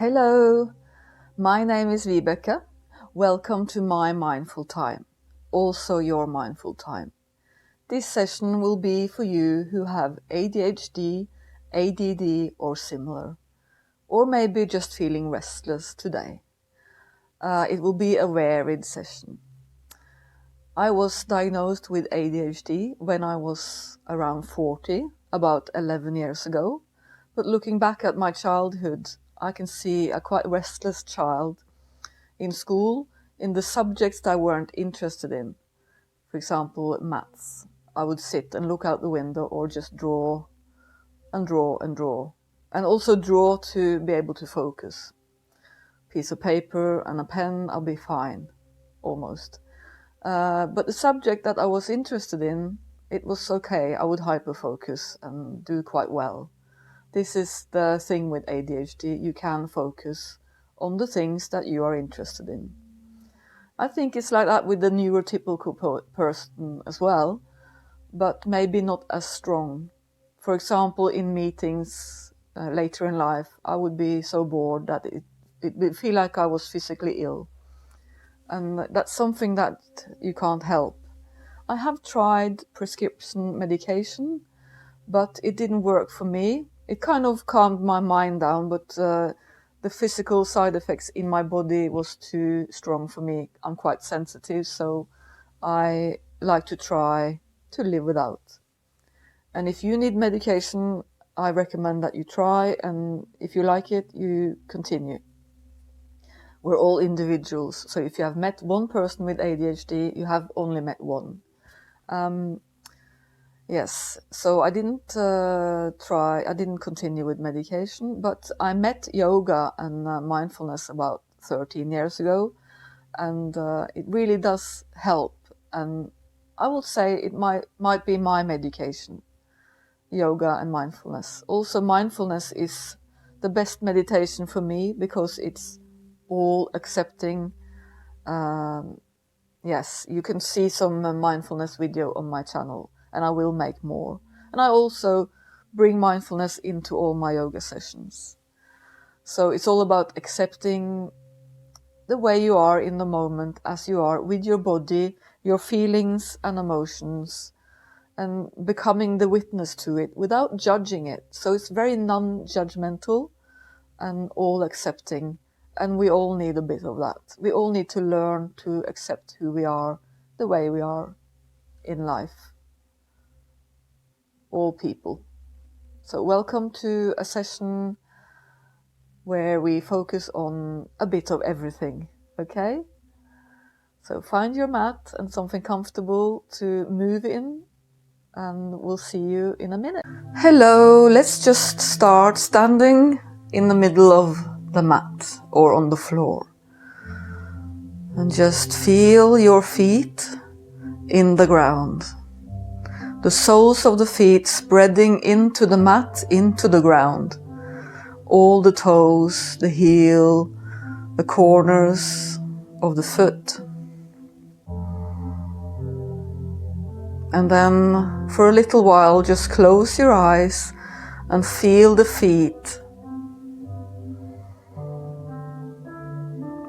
Hello, my name is Vibeke. Welcome to my mindful time, also your mindful time. This session will be for you who have ADHD, ADD or similar, or maybe just feeling restless today. It will be a varied session. I was diagnosed with ADHD when I was around 40, about 11 years ago, but looking back at my childhood, I can see a quite restless child in school in the subjects that I weren't interested in. For example, maths. I would sit and look out the window or just draw and draw and draw. And also draw to be able to focus. Piece of paper and a pen, I'll be fine, almost. But the subject that I was interested in, it was okay. I would hyperfocus and do quite well. This is the thing with ADHD. You can focus on the things that you are interested in. I think it's like that with the neurotypical person as well, but maybe not as strong. For example, in meetings later in life, I would be so bored that it would feel like I was physically ill. And that's something that you can't help. I have tried prescription medication, but it didn't work for me. It kind of calmed my mind down, but the physical side effects in my body was too strong for me. I'm quite sensitive, so I like to try to live without. And if you need medication, I recommend that you try, and if you like it, you continue. We're all individuals, so if you have met one person with ADHD, you have only met one. Yes, so I didn't continue with medication, but I met yoga and mindfulness about 13 years ago, and it really does help. And I will say it might be my medication, yoga and mindfulness. Also, mindfulness is the best meditation for me because it's all accepting. Yes, you can see some mindfulness video on my channel, and I will make more. And I also bring mindfulness into all my yoga sessions. So it's all about accepting the way you are in the moment as you are with your body, your feelings and emotions, and becoming the witness to it without judging it. So it's very non-judgmental and all accepting. And we all need a bit of that. We all need to learn to accept who we are, the way we are in life. All people. So welcome to a session where we focus on a bit of everything, okay? So find your mat and something comfortable to move in, and we'll see you in a minute. Hello, let's just start standing in the middle of the mat or on the floor. And just feel your feet in the ground. The soles of the feet spreading into the mat, into the ground. All the toes, the heel, the corners of the foot. And then for a little while just close your eyes and feel the feet.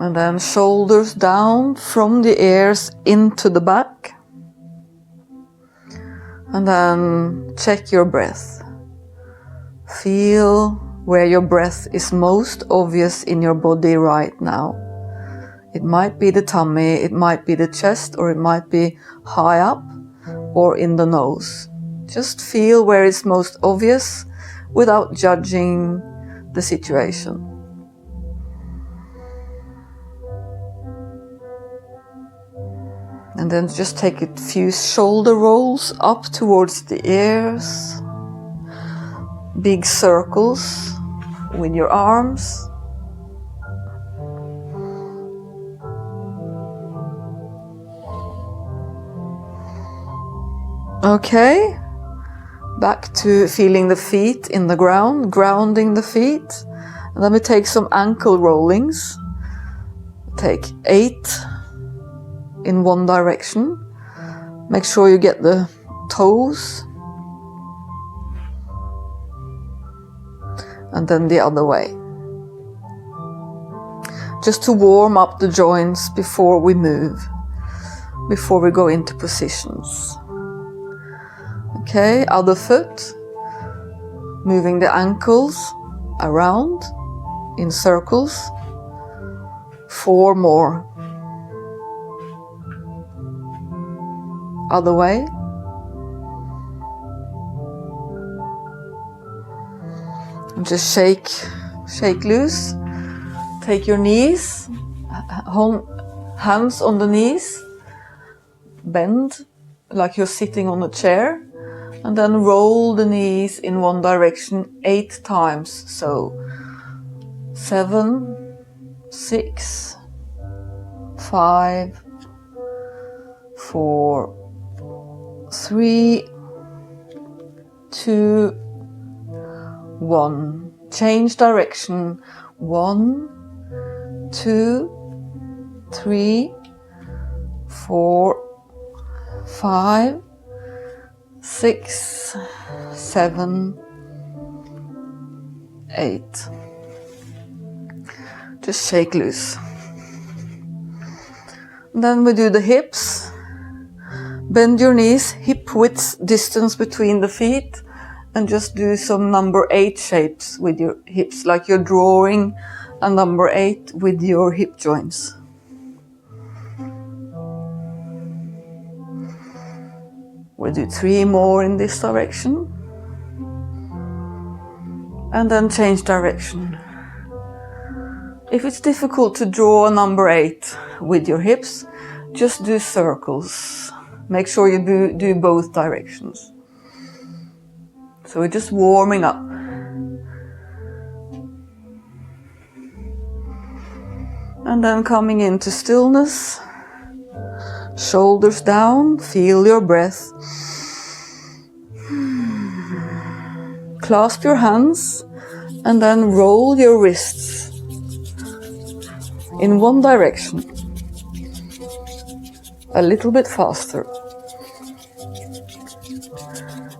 And then shoulders down from the ears into the back. And then check your breath. Feel where your breath is most obvious in your body right now. It might be the tummy, it might be the chest, or it might be high up or in the nose. Just feel where it's most obvious without judging the situation. And then just take a few shoulder rolls up towards the ears. Big circles with your arms. Okay. Back to feeling the feet in the ground, grounding the feet. And then we take some ankle rollings. Take 8 in one direction. Make sure you get the toes. And then the other way. just to warm up the joints before we move, before we go into positions. Okay, other foot, moving the ankles around in circles. 4 more. Other way. And just shake loose. Take your knees, hands on the knees, bend like you're sitting on a chair, and then roll the knees in one direction 8 times. So 7, 6, 5, 4, 3, 2, 1. Change direction. 1, 2, 3, 4, 5, 6, 7, 8. Just shake loose. Then we do the hips. Bend your knees, hip width distance between the feet, and just do some number 8 shapes with your hips, like you're drawing a number 8 with your hip joints. We'll do 3 more in this direction. And then change direction. If it's difficult to draw a number 8 with your hips, just do circles. Make sure you do both directions. So we're just warming up. And then coming into stillness. Shoulders down, feel your breath. Clasp your hands and then roll your wrists in one direction. A little bit faster.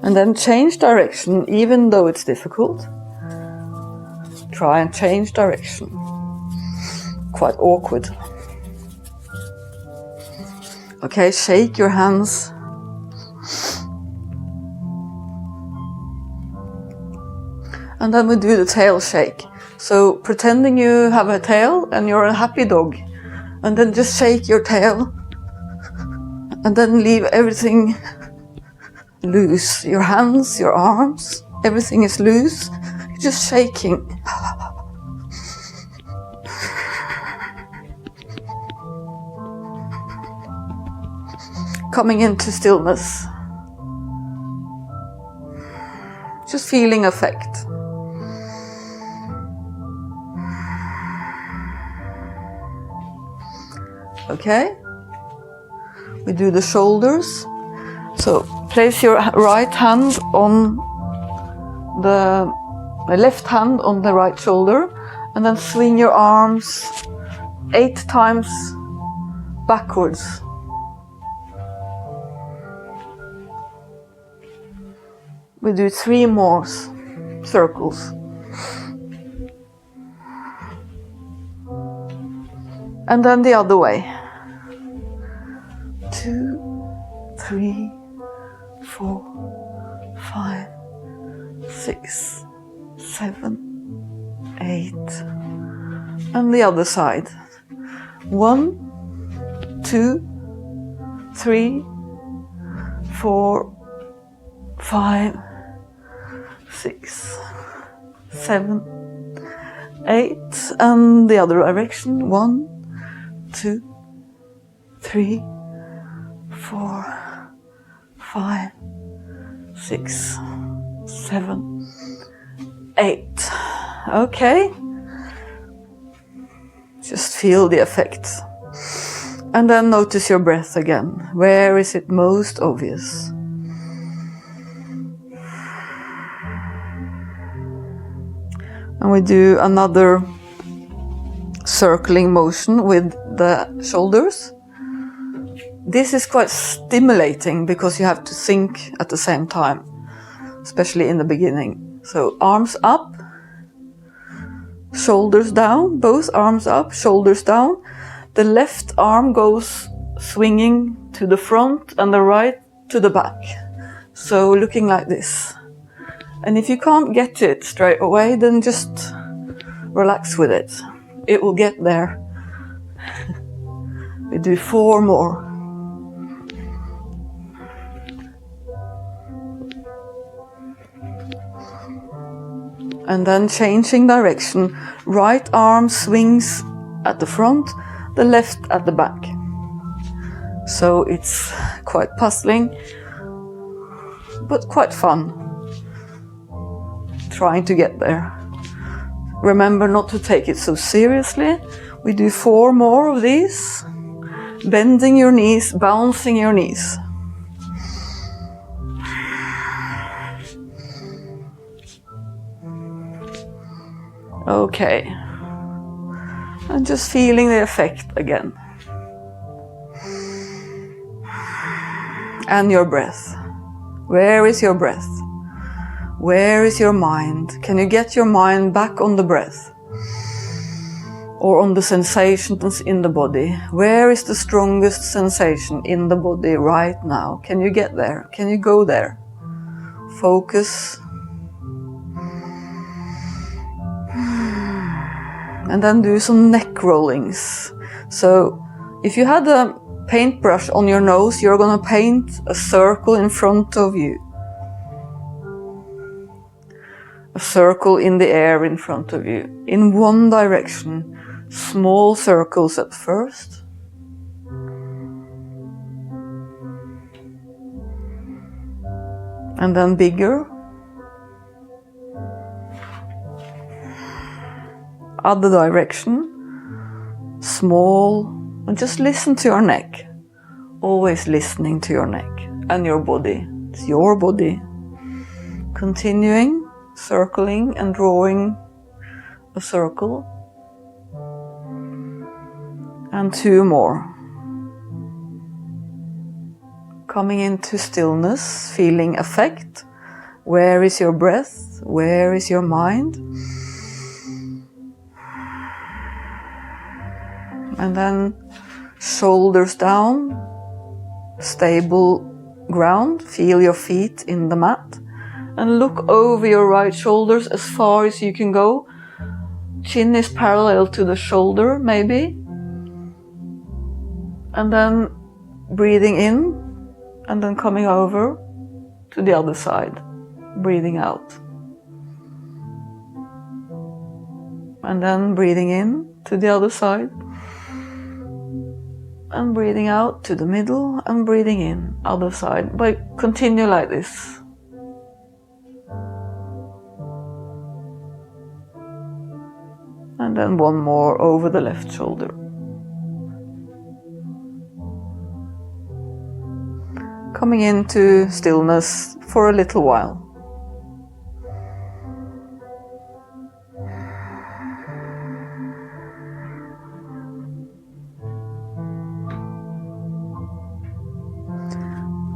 And then change direction, even though it's difficult. Try and change direction. Quite awkward. Okay, shake your hands. And then we do the tail shake. So pretending you have a tail and you're a happy dog. And then just shake your tail. And then leave everything loose. Your hands, your arms, everything is loose. You're just shaking. Coming into stillness. Just feeling effect. Okay? We do the shoulders. So place your right hand on the left hand on the right shoulder, and then swing your arms 8 times backwards. We do 3 more circles. And then the other way. 2, 3, 4, 5, 6, 7, 8. And the other side. 1, 2, 3, 4, 5, 6, 7, 8. And the other direction. 1, 2, 3, 4, 5, 6, 7, 8. Okay. Just feel the effect. And then notice your breath again. Where is it most obvious? And we do another circling motion with the shoulders. This is quite stimulating because you have to think at the same time, especially in the beginning. So arms up, shoulders down, both arms up, shoulders down. The left arm goes swinging to the front and the right to the back. So looking like this. And if you can't get it straight away, then just relax with it. It will get there. We do 4 more. And then changing direction. Right arm swings at the front, the left at the back. So it's quite puzzling, but quite fun. Trying to get there. Remember not to take it so seriously. We do 4 more of these. Bending your knees, bouncing your knees. Okay. And just feeling the effect again. And your breath. Where is your breath? Where is your mind? Can you get your mind back on the breath? Or on the sensations in the body? Where is the strongest sensation in the body right now? Can you get there? Can you go there? Focus. And then do some neck rollings. So if you had a paintbrush on your nose, you're going to paint a circle in front of you. A circle in the air in front of you, in one direction. Small circles at first. And then bigger. Other direction. Small. And just listen to your neck. Always listening to your neck and your body. It's your body. Continuing. Circling and drawing a circle. And 2 more. Coming into stillness, feeling effect. Where is your breath? Where is your mind? And then shoulders down, stable ground. Feel your feet in the mat. And look over your right shoulders as far as you can go. Chin is parallel to the shoulder, maybe. And then breathing in, and then coming over to the other side. Breathing out. And then breathing in to the other side. And breathing out to the middle, and breathing in, other side. But continue like this. And then 1 more over the left shoulder. Coming into stillness for a little while.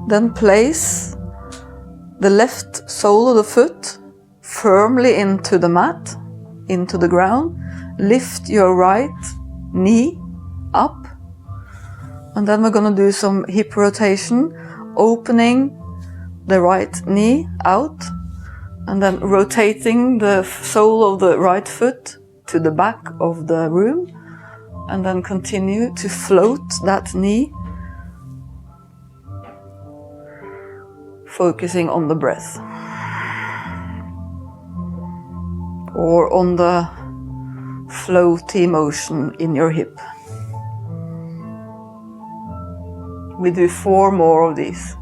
Then place the left sole of the foot firmly into the mat, into the ground. Lift your right knee up. And then we're going to do some hip rotation, opening the right knee out, and then rotating the sole of the right foot to the back of the room, and then continue to float that knee, focusing on the breath, or on the floaty motion in your hip. We do 4 more of these.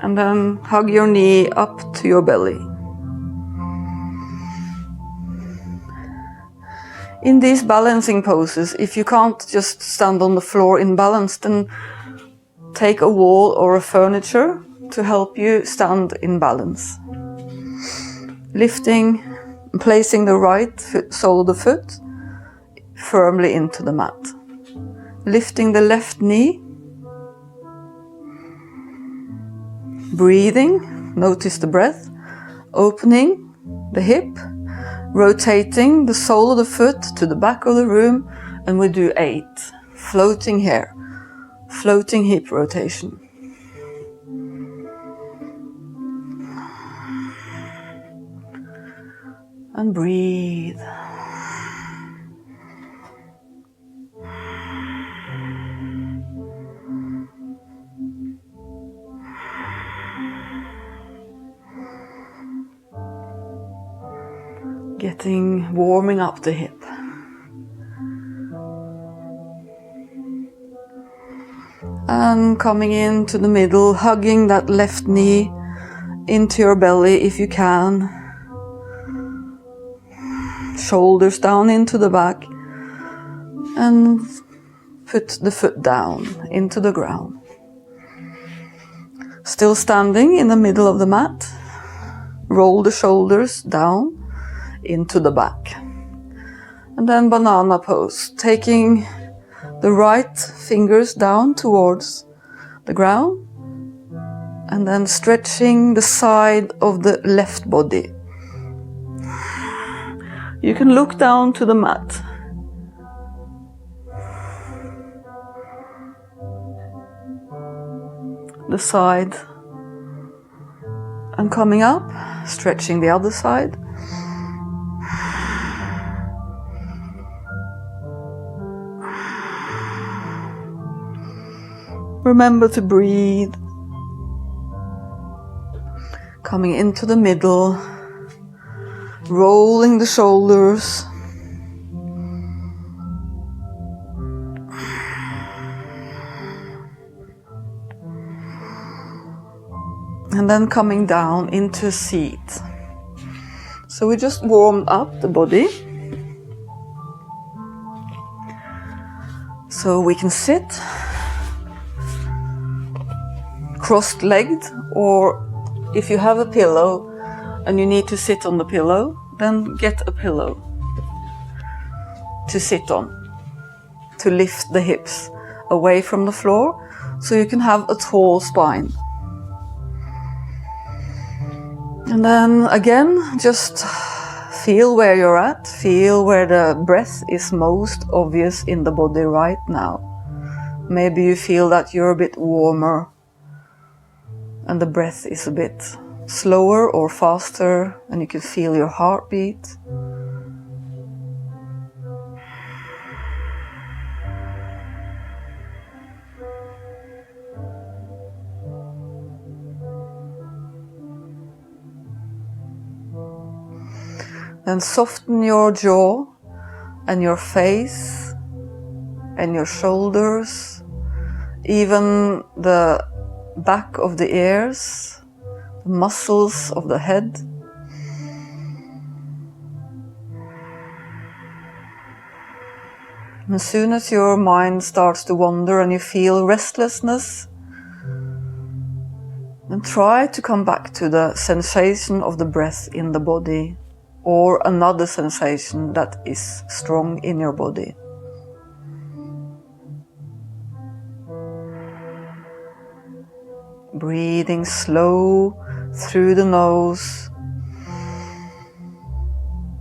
And then hug your knee up to your belly. In these balancing poses, if you can't just stand on the floor in balance, then take a wall or a furniture to help you stand in balance. Lifting and placing the right sole of the foot firmly into the mat. Lifting the left knee. Breathing, notice the breath. Opening the hip. Rotating the sole of the foot to the back of the room, and we do 8. Floating here. Floating hip rotation. And breathe. Warming up the hip. And coming into the middle, hugging that left knee into your belly if you can. Shoulders down into the back. And put the foot down into the ground. Still standing in the middle of the mat. Roll the shoulders down into the back. And then banana pose, taking the right fingers down towards the ground and then stretching the side of the left body. You can look down to the mat. The side and coming up, stretching the other side. Remember to breathe. Coming into the middle, rolling the shoulders. And then coming down into a seat. So we just warmed up the body. So we can sit crossed-legged, or if you have a pillow and you need to sit on the pillow, then get a pillow to sit on, to lift the hips away from the floor so you can have a tall spine. And then again, just feel where you're at, feel where the breath is most obvious in the body right now. Maybe you feel that you're a bit warmer and the breath is a bit slower or faster, and you can feel your heartbeat. Then soften your jaw and your face and your shoulders, even the back of the ears, the muscles of the head. As soon as your mind starts to wander and you feel restlessness, then try to come back to the sensation of the breath in the body, or another sensation that is strong in your body. Breathing slow through the nose,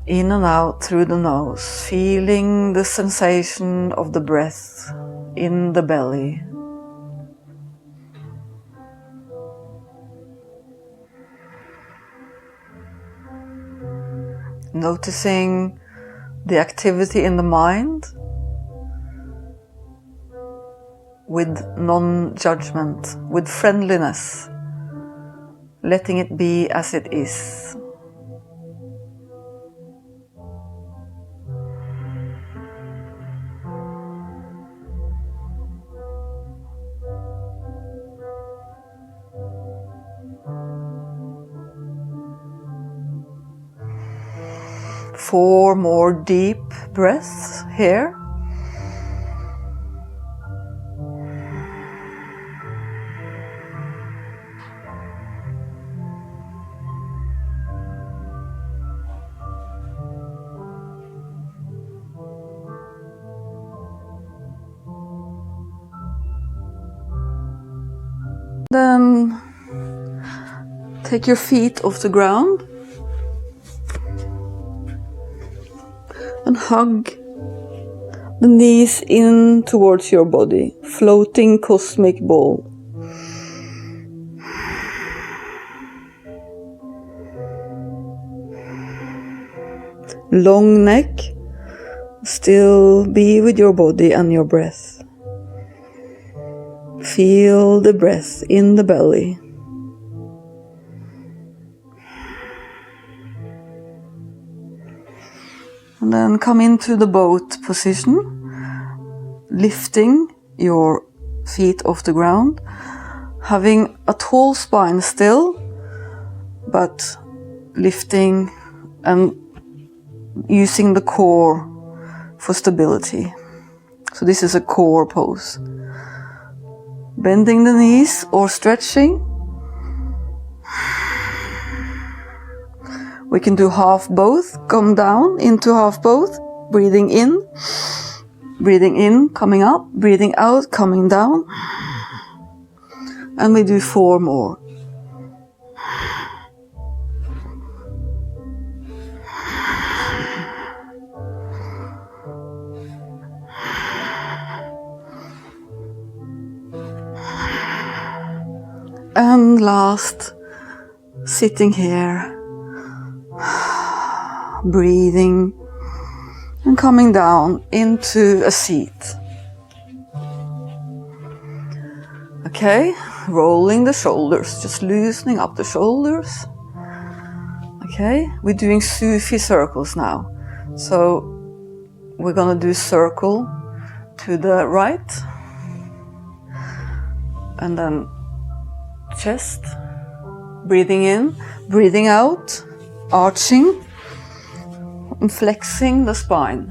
in and out through the nose, feeling the sensation of the breath in the belly. Noticing the activity in the mind with non-judgment, with friendliness, letting it be as it is. Four more deep breaths here. Then take your feet off the ground and hug the knees in towards your body, floating cosmic ball. Long neck, still be with your body and your breath. Feel the breath in the belly. And then come into the boat position, lifting your feet off the ground, having a tall spine still, but lifting and using the core for stability. So this is a core pose. Bending the knees or stretching. We can do half both. Come down into half both. Breathing in, coming up, breathing out, coming down. And we do 4 more. And last, sitting here, breathing and coming down into a seat. Okay, rolling the shoulders, just loosening up the shoulders. Okay, we're doing Sufi circles now. So we're gonna do circle to the right and then chest, breathing in, breathing out, arching and flexing the spine.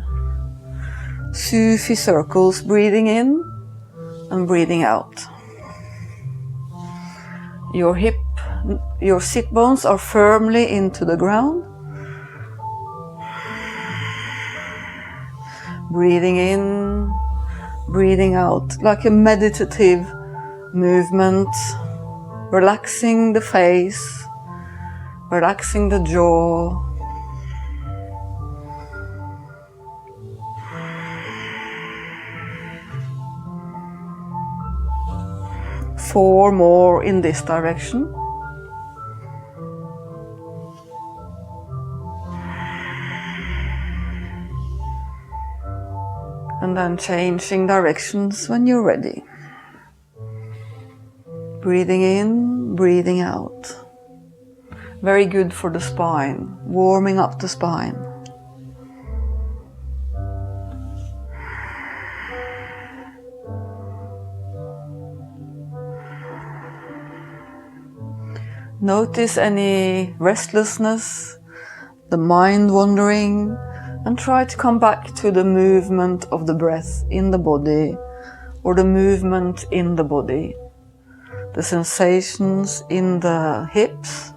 Sufi circles, breathing in and breathing out. Your sit bones are firmly into the ground. Breathing in, breathing out, like a meditative movement. Relaxing the face, relaxing the jaw. Four more in this direction. And then changing directions when you're ready. Breathing in, breathing out. Very good for the spine, warming up the spine. Notice any restlessness, the mind wandering, and try to come back to the movement of the breath in the body, or the movement in the body. The sensations in the hips,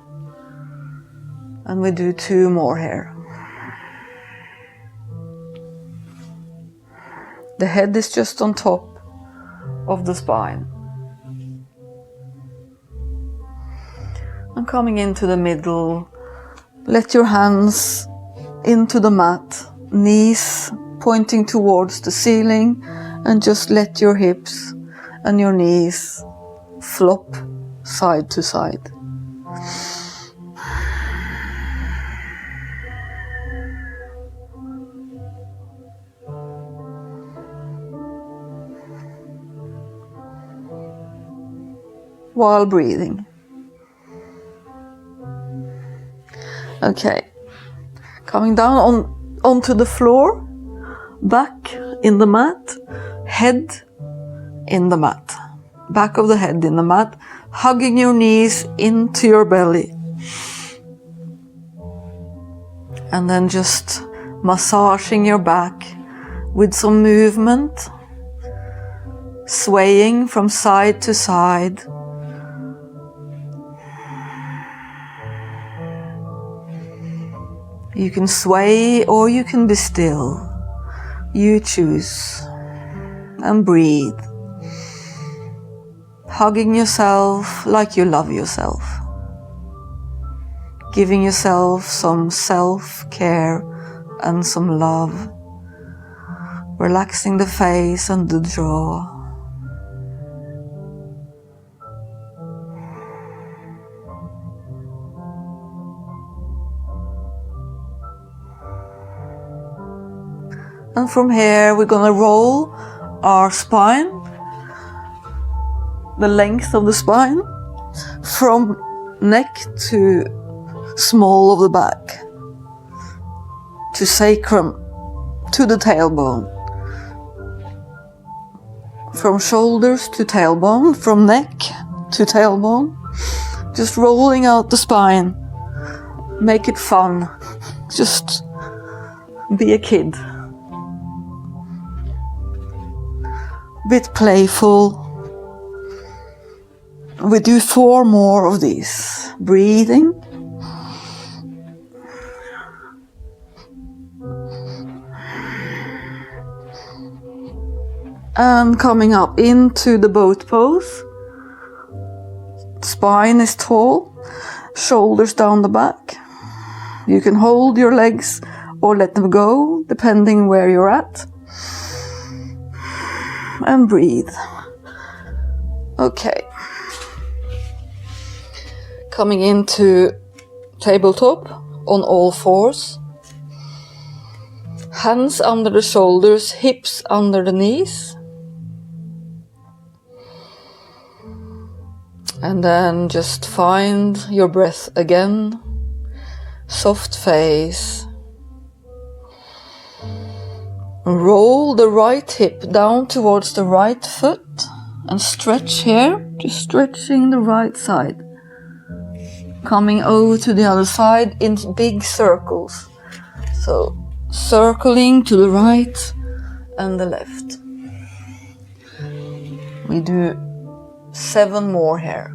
and we do 2 more here. The head is just on top of the spine. And coming into the middle, let your hands into the mat, knees pointing towards the ceiling, and just let your hips and your knees flop side to side. While breathing. Okay, coming down onto the floor, back in the mat, head in the mat. Back of the head in the mat, hugging your knees into your belly. And then just massaging your back with some movement, swaying from side to side. You can sway or you can be still. You choose. And breathe. hugging yourself like you love yourself. Giving yourself some self-care and some love. Relaxing the face and the jaw. And from here we're gonna roll our spine, the length of the spine, from neck to small of the back, to sacrum, to the tailbone. From shoulders to tailbone, from neck to tailbone. Just rolling out the spine. Make it fun. Just be a kid. Bit playful. We do 4 more of these. Breathing. And coming up into the boat pose. Spine is tall, shoulders down the back. You can hold your legs or let them go, depending where you're at. And breathe. Okay. Coming into tabletop on all 4s. Hands under the shoulders, hips under the knees. And then just find your breath again. Soft face. Roll the right hip down towards the right foot and stretch here, just stretching the right side. Coming over to the other side in big circles. So circling to the right and the left. We do 7 more here.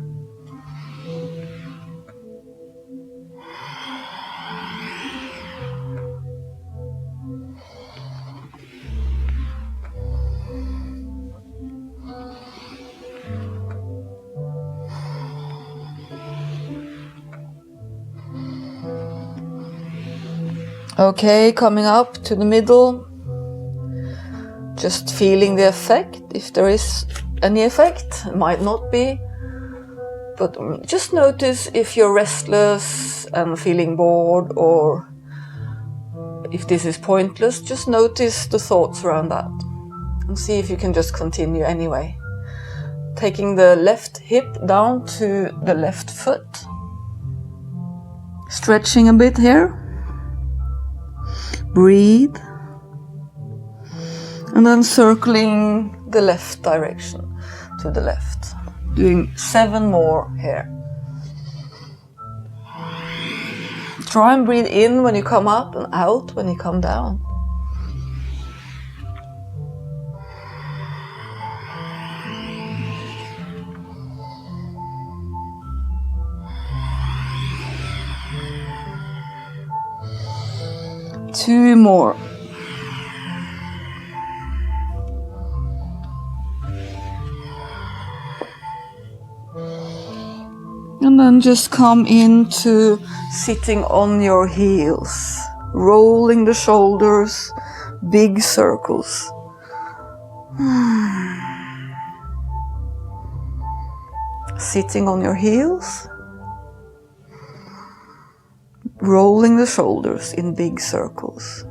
Okay, coming up to the middle, just feeling the effect, if there is any effect, it might not be, but just notice if you're restless and feeling bored, or if this is pointless, just notice the thoughts around that and see if you can just continue anyway. Taking the left hip down to the left foot, stretching a bit here. Breathe. And then circling the left direction to the left. Doing 7 more here. Try and breathe in when you come up and out when you come down. Two more. And then just come into sitting on your heels, rolling the shoulders, big circles. Sitting on your heels, rolling the shoulders in big circles.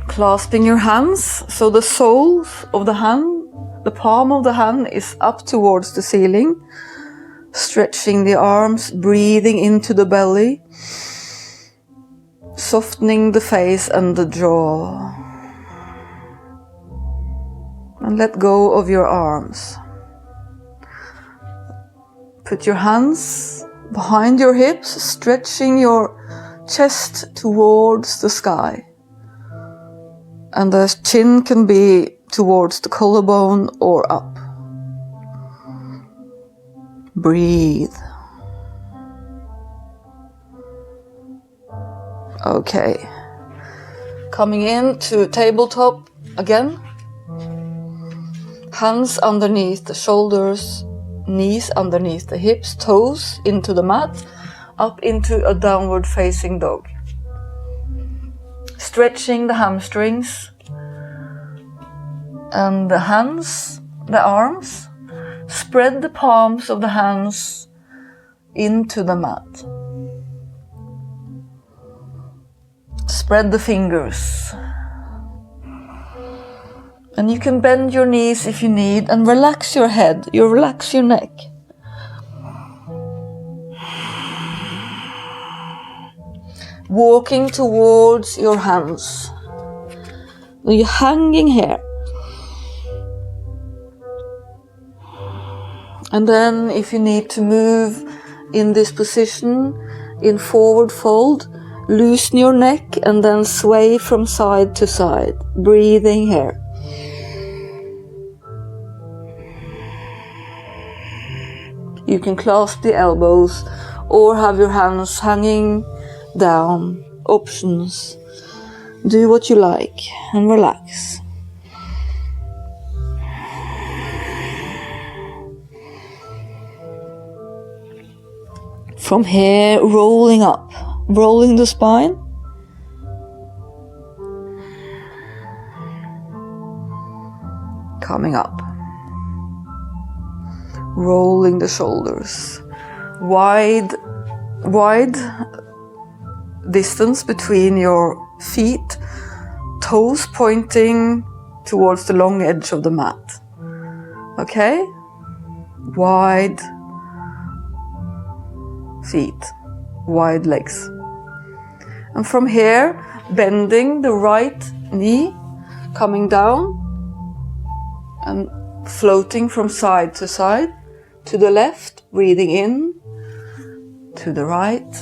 Clasping your hands, so the soles of the hand, the palm of the hand is up towards the ceiling. Stretching the arms, breathing into the belly. Softening the face and the jaw. And let go of your arms. Put your hands behind your hips, stretching your chest towards the sky. And the chin can be towards the collarbone or up. Breathe. Okay. Coming into tabletop again. Hands underneath the shoulders, knees underneath the hips, toes into the mat, up into a downward facing dog. Stretching the hamstrings and the hands, the arms. Spread the palms of the hands into the mat. Spread the fingers. And you can bend your knees if you need and relax your head, relax your neck. Walking towards your hands. You're hanging here. And then if you need to move in this position, in forward fold, loosen your neck and then sway from side to side, breathing here. You can clasp the elbows or have your hands hanging down. Options. Do what you like and relax. From here, rolling up, rolling the spine. Coming up. Rolling the shoulders. Wide distance between your feet, toes pointing towards the long edge of the mat. Okay? Wide feet, wide legs. And from here, bending the right knee, coming down and floating from side to side, to the left, breathing in, to the right,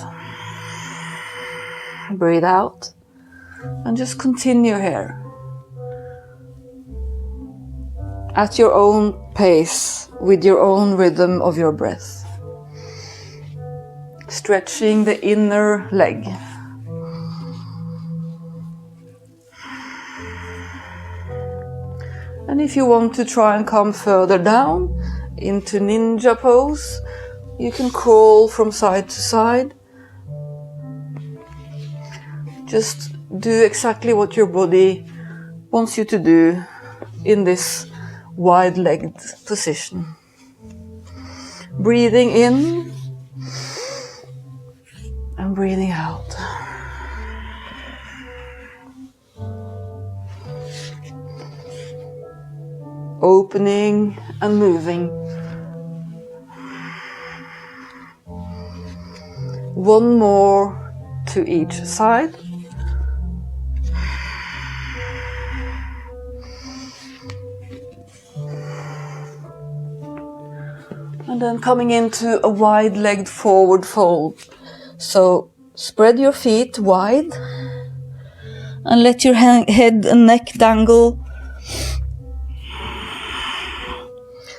breathe out, and just continue here. At your own pace, with your own rhythm of your breath. Stretching the inner leg. And if you want to try and come further down into ninja pose, you can crawl from side to side. Just do exactly what your body wants you to do in this wide-legged position. Breathing in and breathing out. Opening and moving. One more to each side. And then coming into a wide-legged forward fold. So spread your feet wide and let your head and neck dangle.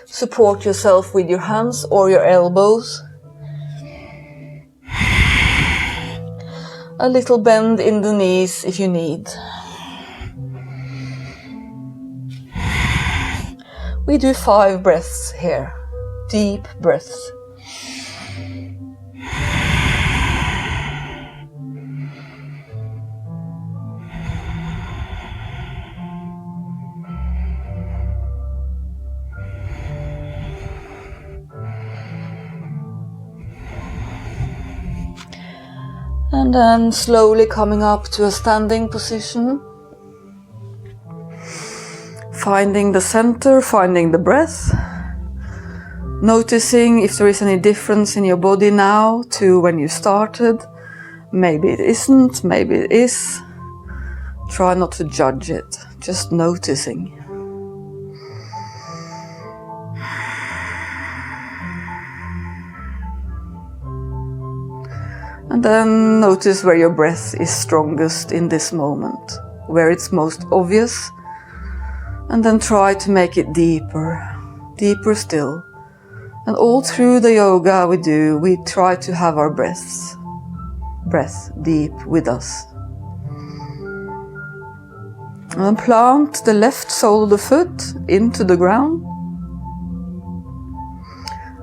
Support yourself with your hands or your elbows. A little bend in the knees if you need. We do 5 breaths here. Deep breaths. And then slowly coming up to a standing position. Finding the center, finding the breath. Noticing if there is any difference in your body now to when you started. Maybe it isn't, maybe it is. Try not to judge it, just noticing. And then notice where your breath is strongest in this moment, where it's most obvious. And then try to make it deeper, deeper still. And all through the yoga we try to have our breath deep with us. And then plant the left sole of the foot into the ground.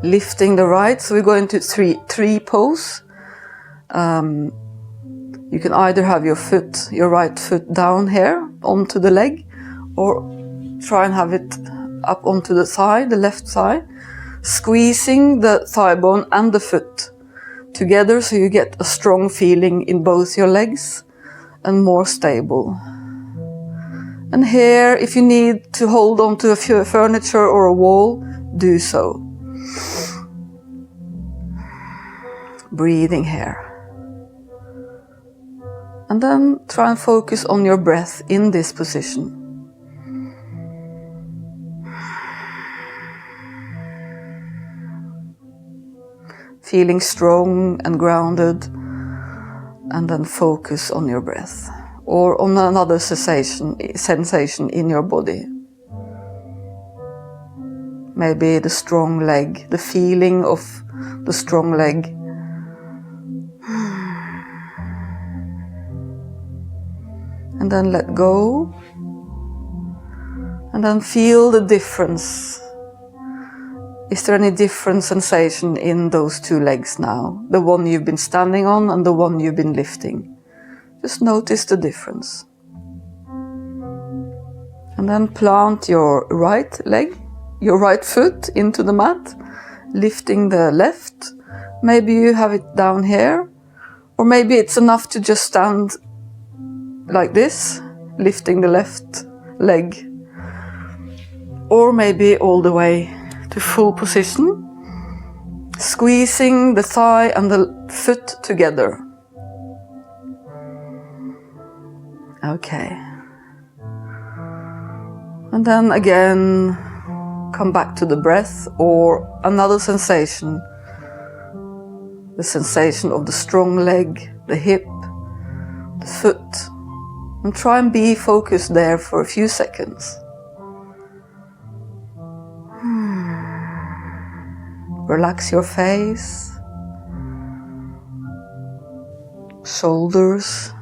Lifting the right, so we go into tree pose. You can either have your right foot down here onto the leg, or try and have it up onto the thigh, the left thigh, squeezing the thigh bone and the foot together so you get a strong feeling in both your legs and more stable. And here, if you need to hold on to a furniture or a wall, do so. Breathing here. And then try and focus on your breath in this position. Feeling strong and grounded, and then focus on your breath or on another sensation in your body. Maybe the strong leg, the feeling of the strong leg. And then let go, and then feel the difference. Is there any different sensation in those two legs now? The one you've been standing on and the one you've been lifting. Just notice the difference. And then plant your right leg, your right foot into the mat, lifting the left. Maybe you have it down here, or maybe it's enough to just stand like this, lifting the left leg, or maybe all the way to full position, squeezing the thigh and the foot together. Okay. And then again, come back to the breath or another sensation. The sensation of the strong leg, the hip, the foot. And try and be focused there for a few seconds. Relax your face, shoulders.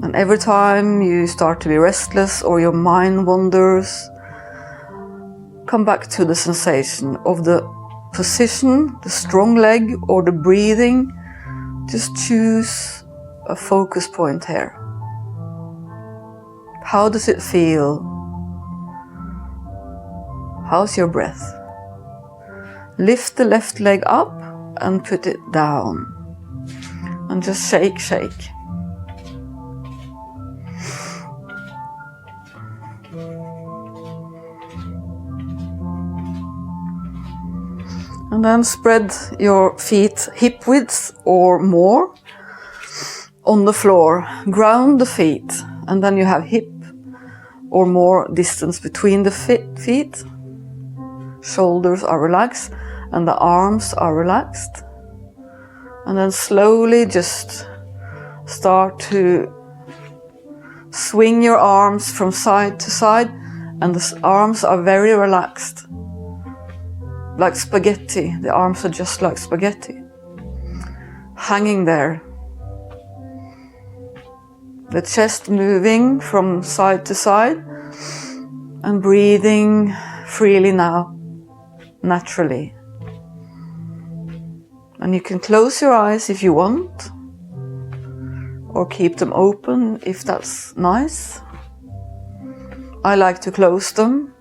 And every time you start to be restless or your mind wanders, come back to the sensation of the position, the strong leg or the breathing. Just choose a focus point here. How does it feel? How's your breath? Lift the left leg up and put it down. And just shake, shake. And then spread your feet hip width or more on the floor. Ground the feet, and then you have hip or more distance between the feet. Shoulders are relaxed and the arms are relaxed. And then slowly just start to swing your arms from side to side, and the arms are very relaxed. Like spaghetti, the arms are just like spaghetti. Hanging there. The chest moving from side to side and breathing freely now, naturally. And you can close your eyes if you want, or keep them open if that's nice. I like to close them.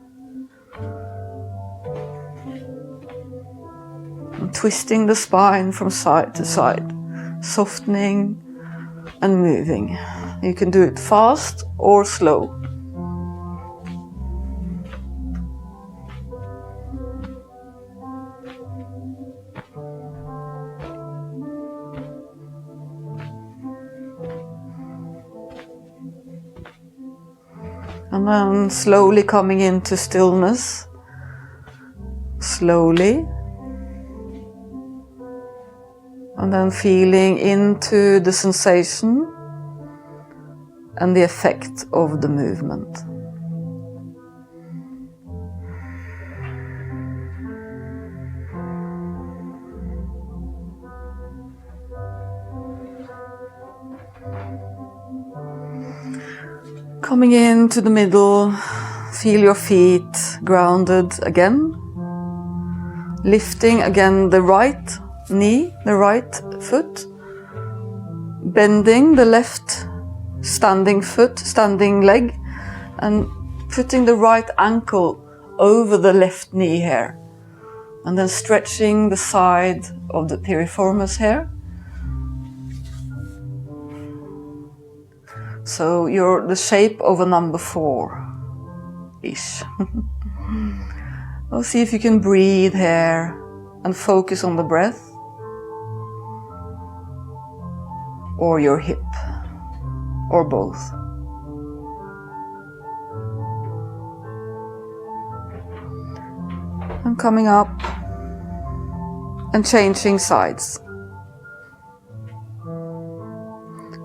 And twisting the spine from side to side, softening and moving. You can do it fast or slow. And then slowly coming into stillness. Slowly. And then feeling into the sensation and the effect of the movement. Coming into the middle, feel your feet grounded again. Lifting again the right knee, the right foot. Bending the left standing foot, standing leg, and putting the right ankle over the left knee here. And then stretching the side of the piriformis here. So you're the shape of a number 4-ish. Well, see if you can breathe here and focus on the breath. Or your hip. Or both. And coming up and changing sides.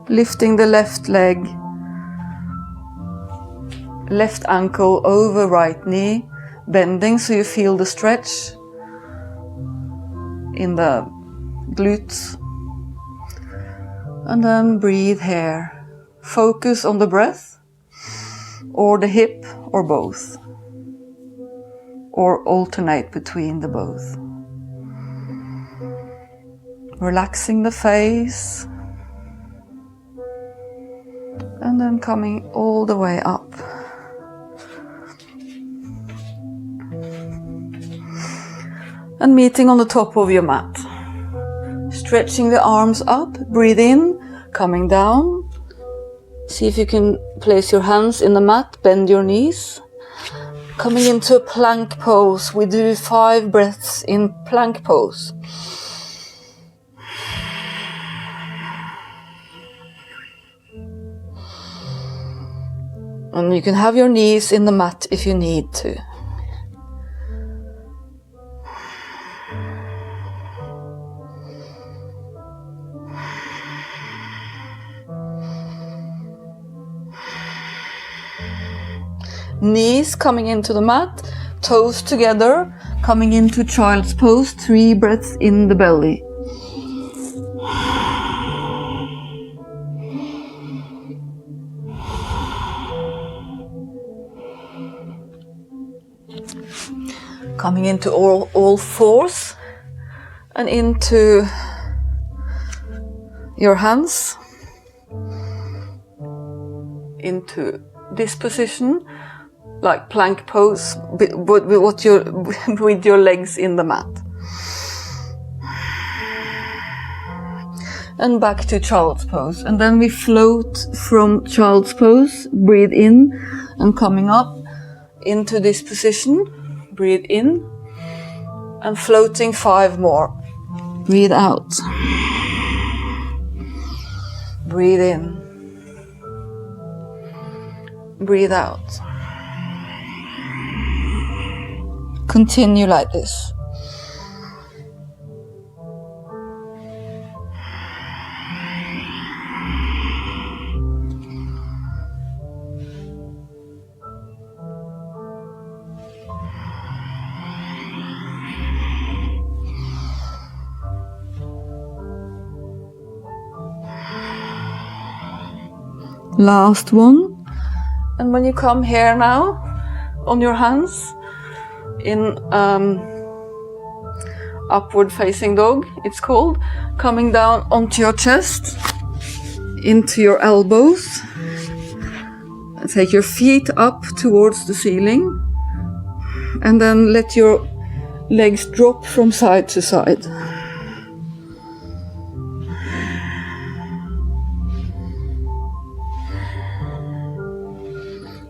Lifting the left leg, left ankle over right knee, bending so you feel the stretch in the glutes. And then breathe here. Focus on the breath, or the hip, or both. Or alternate between the both. Relaxing the face. And then coming all the way up. And meeting on the top of your mat. Stretching the arms up, breathe in, coming down. See if you can place your hands in the mat, bend your knees. Coming into a plank pose. We do 5 breaths in plank pose. And you can have your knees in the mat if you need to. Knees coming into the mat, toes together, coming into child's pose, 3 breaths in the belly. Coming into all 4s and into your hands, into this position, like plank pose, with your legs in the mat. And back to child's pose. And then we float from child's pose, breathe in and coming up into this position. Breathe in and floating 5 more. Breathe out. Breathe in. Breathe out. Continue like this. Last one. And when you come here now, on your hands, in upward facing dog, it's called, coming down onto your chest, into your elbows, and take your feet up towards the ceiling, and then let your legs drop from side to side.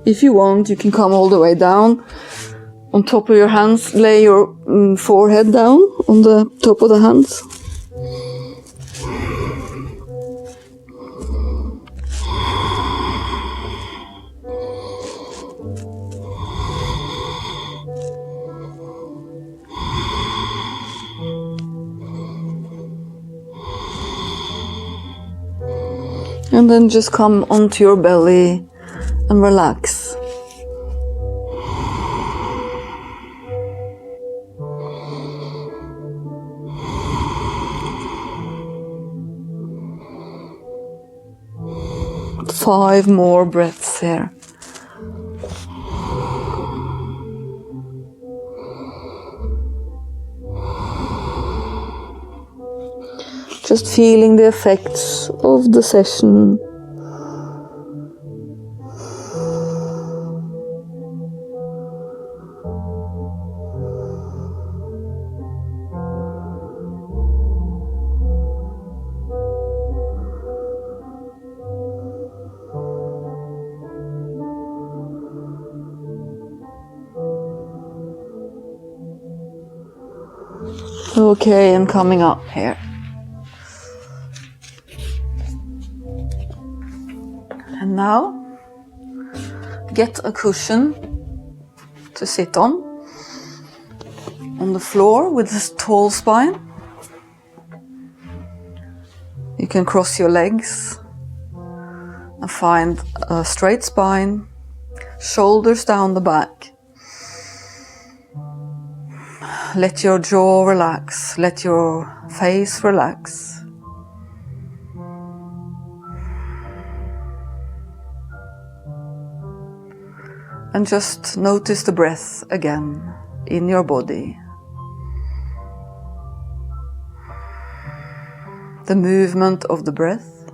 If you want, you can come all the way down on top of your hands, lay your forehead down on the top of the hands. And then just come onto your belly and relax. Five more breaths here. just feeling the effects of the session. Okay, and coming up here. And now, get a cushion to sit on the floor with this tall spine. You can cross your legs and find a straight spine, shoulders down the back. Let your jaw relax, let your face relax. And just notice the breath again in your body. The movement of the breath.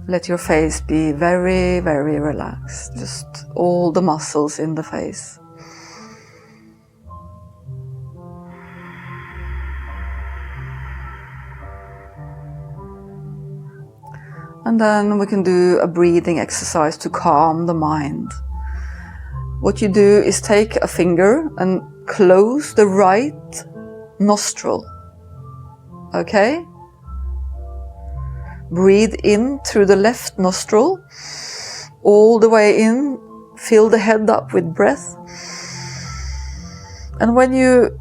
Let your face be very, very relaxed. Just all the muscles in the face. And then we can do a breathing exercise to calm the mind. What you do is take a finger and close the right nostril. Okay? Breathe in through the left nostril, all the way in, fill the head up with breath. And when you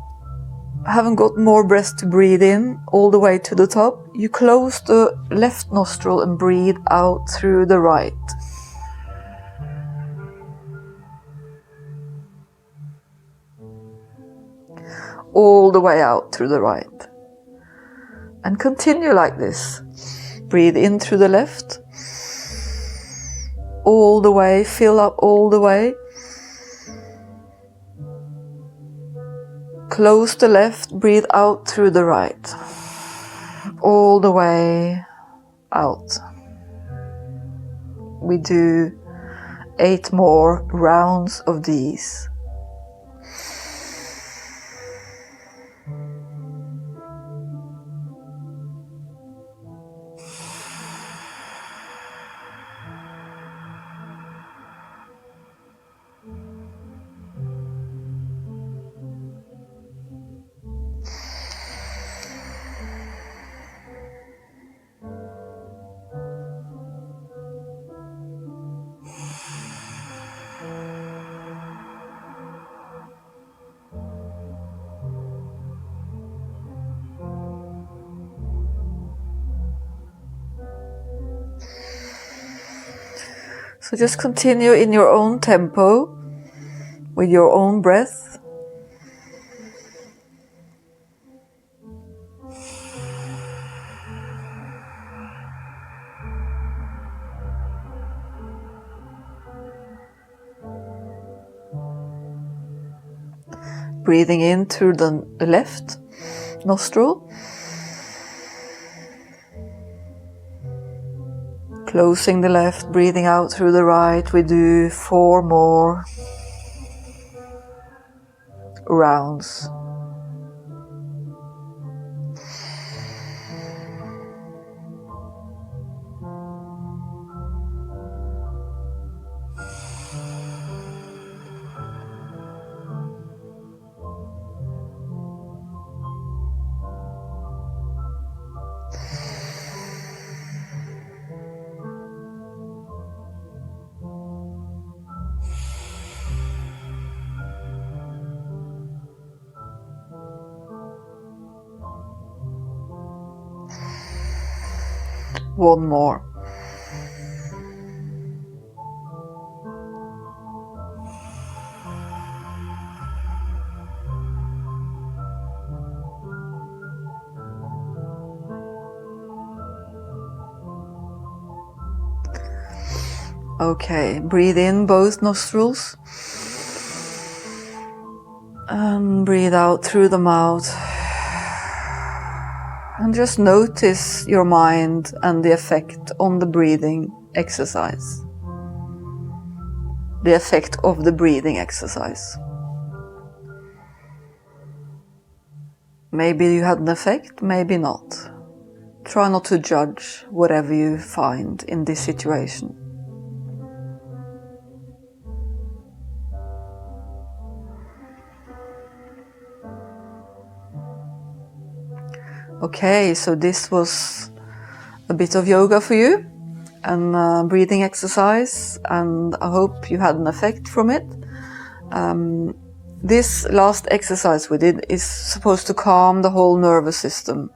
haven't got more breath to breathe in all the way to the top, you close the left nostril and breathe out through the right. All the way out through the right. And continue like this. Breathe in through the left. All the way, fill up all the way. Close the left, breathe out through the right. All the way out. We do 8 more rounds of these. So just continue in your own tempo, with your own breath. Breathing in through the left nostril. Closing the left, breathing out through the right. We do 4 more rounds. One more. Okay, breathe in both nostrils and breathe out through the mouth. And just notice your mind and the effect on the breathing exercise. The effect of the breathing exercise. Maybe you had an effect, maybe not. Try not to judge whatever you find in this situation. Okay, so this was a bit of yoga for you and breathing exercise, and I hope you had an effect from it. This last exercise we did is supposed to calm the whole nervous system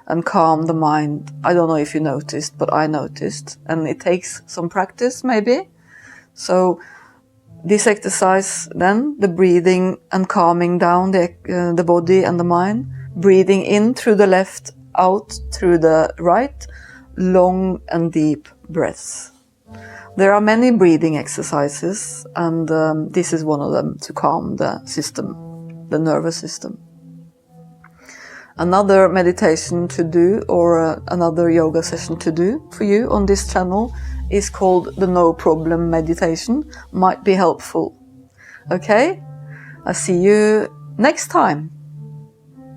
and calm the mind. I don't know if you noticed, but I noticed, and it takes some practice maybe. So this exercise then, the breathing and calming down the body and the mind, breathing in through the left, out through the right, long and deep breaths. There are many breathing exercises, and this is one of them to calm the system, the nervous system. Another meditation to do, or another yoga session to do for you on this channel, is called the No Problem meditation. Might be helpful. Okay? I'll see you next time.